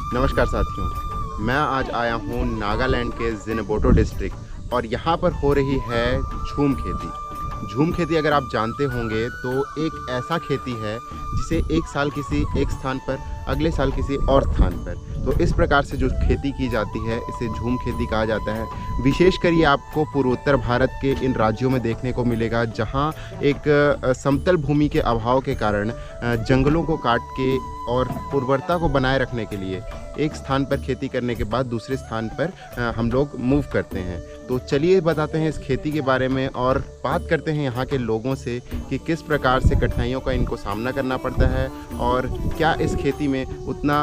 नमस्कार साथियों, मैं आज आया हूँ नागालैंड के जिनबोटो डिस्ट्रिक्ट और यहाँ पर हो रही है झूम खेती। झूम खेती अगर आप जानते होंगे तो एक ऐसा खेती है जिसे एक साल किसी एक स्थान पर, अगले साल किसी और स्थान पर, तो इस प्रकार से जो खेती की जाती है इसे झूम खेती कहा जाता है। विशेषकर ये आपको पूर्वोत्तर भारत के इन राज्यों में देखने को मिलेगा जहाँ एक समतल भूमि के अभाव के कारण जंगलों को काट के और उर्वरता को बनाए रखने के लिए एक स्थान पर खेती करने के बाद दूसरे स्थान पर हम लोग मूव करते हैं। तो चलिए बताते हैं इस खेती के बारे में और बात करते हैं यहाँ के लोगों से कि किस प्रकार से कठिनाइयों का इनको सामना करना पड़ता है और क्या इस खेती में उतना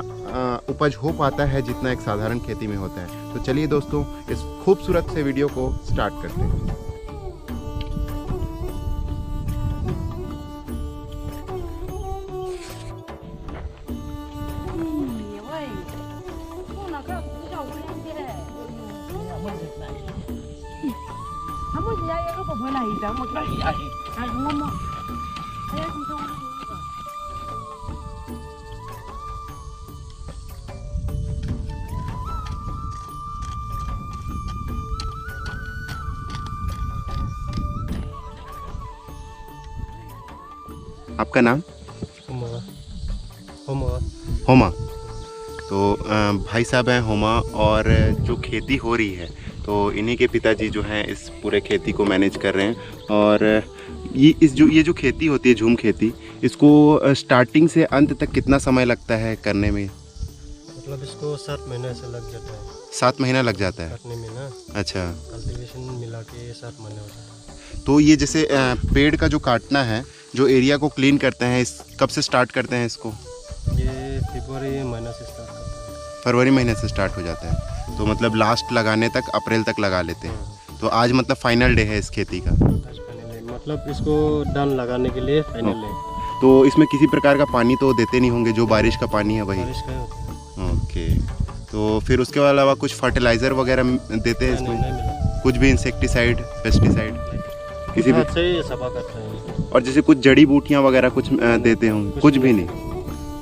उपज हो पाता है जितना एक साधारण खेती में होता है। तो चलिए दोस्तों, इस खूबसूरत से वीडियो को स्टार्ट करते हैं। आपका नाम? होमा। तो भाई साहब हैं होमा, और जो खेती हो रही है तो इन्हीं के पिताजी जो हैं इस पूरे खेती को मैनेज कर रहे हैं। और ये जो खेती होती है झूम खेती, इसको स्टार्टिंग से अंत तक कितना समय लगता है करने में? मतलब इसको 7 महीने से लग जाता है। 7 महीना लग जाता है काटने में ना। अच्छा, कल्टीवेशन मिला के 7 महीने हो जाता है। तो ये जैसे पेड़ का जो काटना है, जो एरिया को क्लीन करते हैं, इस कब से स्टार्ट करते हैं इसको? ये फरवरी महीना से स्टार्ट करता है। फरवरी महीने से स्टार्ट हो जाता है, तो मतलब लास्ट लगाने तक अप्रैल तक लगा लेते हैं। तो आज मतलब फाइनल डे है इस खेती का? मतलब इसको डाल लगाने के लिए फाइनल है। तो इसमें किसी प्रकार का पानी तो देते नहीं होंगे, जो बारिश का पानी है वही? बारिश का होता है। ओके, तो फिर उसके अलावा कुछ फर्टिलाइज़र वगैरह देते हैं इसमें? नहीं मिला। कुछ भी इंसेक्टिसाइड, पेस्टिसाइड किसी भी? से ही सफा करते हैं। और जैसे कुछ जड़ी बूटियाँ वगैरह कुछ देते होंगे? कुछ भी नहीं।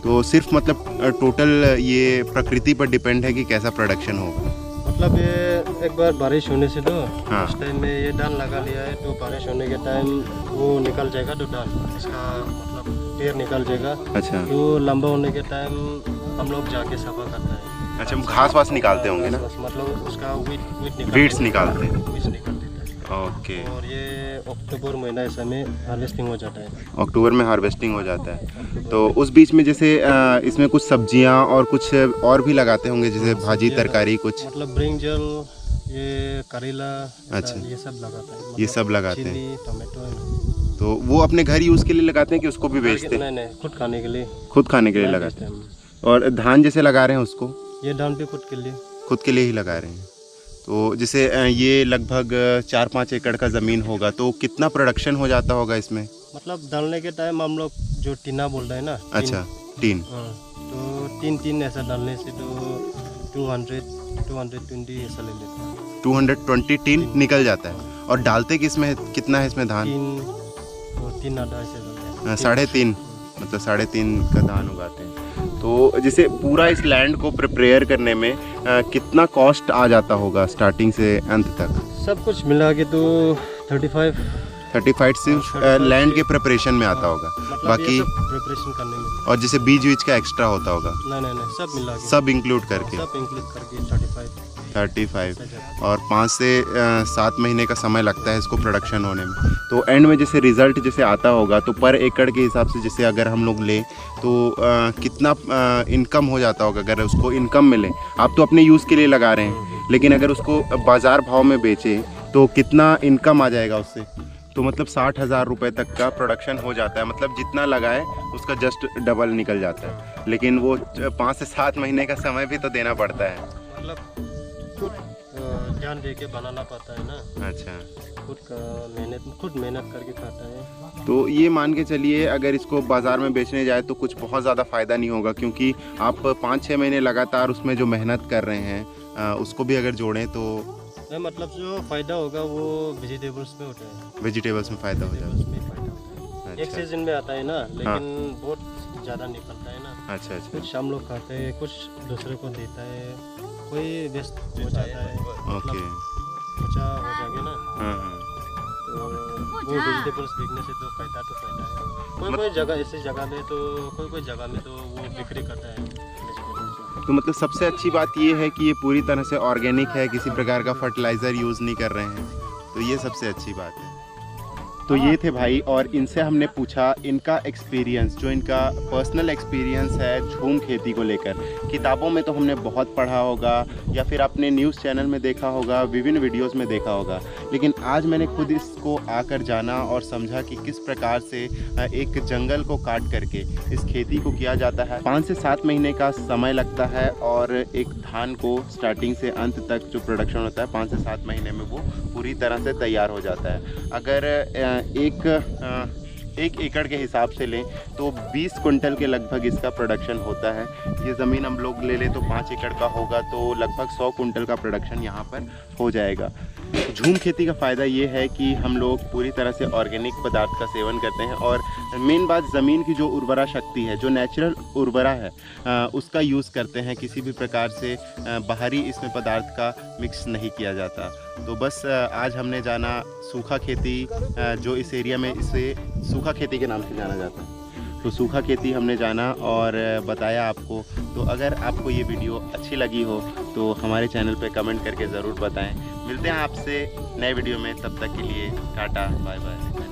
तो सिर्फ मतलब टोटल ये प्रकृति पर डिपेंड है कि कैसा प्रोडक्शन होगा। मतलब ये एक बार बारिश होने से तो हाँ। उस टाइम में ये डाल लगा लिया है, तो बारिश होने के टाइम वो निकल जाएगा, तो डाल इसका मतलब पेड़ निकल जाएगा। अच्छा, तो लंबा होने के टाइम हम लोग जाके सफा करते हैं। अच्छा, घास वास निकालते होंगे ना? मतलब उसका वीड्स निकालते हैं। वीड्स निकाल देता है। ओके, और ये अक्टूबर महीना इस समय हार्वेस्टिंग हो जाता है। अक्टूबर में हार्वेस्टिंग हो जाता है। तो उस बीच में जैसे इसमें कुछ सब्जियां और कुछ और भी लगाते होंगे, जैसे भाजी तरकारी कुछ? मतलब ब्रिंजल, ये करेला, अच्छा, ये सब लगाता है। मतलब ये सब लगाते हैं। Chilli, tomato. तो वो अपने घर यूज़ के लिए लगाते हैं कि उसको भी बेचते हैं? नहीं, खुद खाने के लिए। खुद खाने के लिए लगाते हैं। और धान जैसे लगा रहे हैं उसको? ये धान भी खुद के लिए। खुद के लिए ही लगा रहे हैं। तो जैसे ये लगभग 4-5 एकड़ का ज़मीन होगा, तो कितना प्रोडक्शन हो जाता होगा इसमें? मतलब डालने के टाइम हम लोग जो टीना बोल रहे हैं ना। अच्छा, टीन। हाँ, तो तीन ऐसा डालने से तो 220 ऐसा ले लेते हैं। 220 टीन निकल जाता है। और डालते कितना है इसमें धान? 3 आधा ऐसे डालते हैं। 3.5, मतलब 3.5 का धान उगाते हैं। तो जैसे पूरा इस लैंड को प्रिपेयर करने में कितना कॉस्ट आ जाता होगा स्टार्टिंग से अंत तक? सब कुछ मिला के तो 35 सिर्फ लैंड के प्रिपरेशन में आता होगा। मतलब बाकी प्रिपरेशन करने में। और जैसे बीज का एक्स्ट्रा होता होगा? नहीं, सब मिला के, सब इंक्लूड करके? सब इंक्लूड करके 35। और 5 से 7 महीने का समय लगता है इसको प्रोडक्शन होने में। तो एंड में जैसे रिज़ल्ट जैसे आता होगा तो पर एकड़ के हिसाब से जैसे अगर हम लोग लें तो कितना इनकम हो जाता होगा? अगर उसको इनकम मिले, आप तो अपने यूज़ के लिए लगा रहे हैं, लेकिन अगर उसको बाज़ार भाव में बेचें तो कितना इनकम आ जाएगा उससे? तो मतलब 60,000 रुपये तक का प्रोडक्शन हो जाता है। मतलब जितना लगाए उसका जस्ट डबल निकल जाता है। लेकिन वो 5 से 7 महीने का समय भी तो देना पड़ता है। मतलब ध्यान दे के बनाना पड़ता है ना। अच्छा, खुद मेहनत करके खाता है। तो ये मान के चलिए अगर इसको बाज़ार में बेचने जाए तो कुछ बहुत ज़्यादा फ़ायदा नहीं होगा, क्योंकि आप 5-6 महीने लगातार उसमें जो मेहनत कर रहे हैं उसको भी अगर जोड़ें तो नहीं, मतलब जो फ़ायदा होगा वो वेजिटेबल्स में होता है। वेजिटेबल्स में फ़ायदा हो जाएगा। वेजिटेबल्स में फ़ायदा होता है। एक सीजन में आता है ना, लेकिन बहुत ज़्यादा निकलता है ना। अच्छा अच्छा। कुछ हम लोग खाते हैं, कुछ दूसरे को देता है, कोई व्यस्त हो जाता है, ओके। बचा हो जाएगा ना। हाँ हाँ। तो वो वेजिटेबल्स बिकने से तो फायदा है। कोई जगह ऐसी जगह में तो कोई जगह में तो वो बिक्री करता है वेजिटेबल्स। तो मतलब सबसे अच्छी बात ये है कि ये पूरी तरह से ऑर्गेनिक है, किसी प्रकार का फर्टिलाइज़र यूज़ नहीं कर रहे हैं, तो ये सबसे अच्छी बात है। तो ये थे भाई, और इनसे हमने पूछा इनका एक्सपीरियंस, जो इनका पर्सनल एक्सपीरियंस है झूम खेती को लेकर। किताबों में तो हमने बहुत पढ़ा होगा या फिर अपने न्यूज़ चैनल में देखा होगा, विभिन्न वीडियोस में देखा होगा, लेकिन आज मैंने खुद इसको आकर जाना और समझा कि किस प्रकार से एक जंगल को काट करके इस खेती को किया जाता है। 5 से 7 महीने का समय लगता है और एक धान को स्टार्टिंग से अंत तक जो प्रोडक्शन होता है 5 से 7 महीने में वो पूरी तरह से तैयार हो जाता है। अगर एक एकड़ के हिसाब से लें तो 20 कुंटल के लगभग इसका प्रोडक्शन होता है। ये ज़मीन हम लोग ले लें तो 5 एकड़ का होगा, तो लगभग 100 कुंटल का प्रोडक्शन यहाँ पर हो जाएगा। झूम खेती का फ़ायदा ये है कि हम लोग पूरी तरह से ऑर्गेनिक पदार्थ का सेवन करते हैं, और मेन बात ज़मीन की जो उर्वरा शक्ति है, जो नेचुरल उर्वरा है, उसका यूज़ करते हैं। किसी भी प्रकार से बाहरी इसमें पदार्थ का मिक्स नहीं किया जाता। तो बस आज हमने जाना सूखा खेती, जो इस एरिया में इसे सूखा खेती के नाम से जाना जाता है, तो सूखा खेती हमने जाना और बताया आपको। तो अगर आपको ये वीडियो अच्छी लगी हो तो हमारे चैनल पे कमेंट करके ज़रूर बताएं। मिलते हैं आपसे नए वीडियो में, तब तक के लिए टाटा बाय बाय।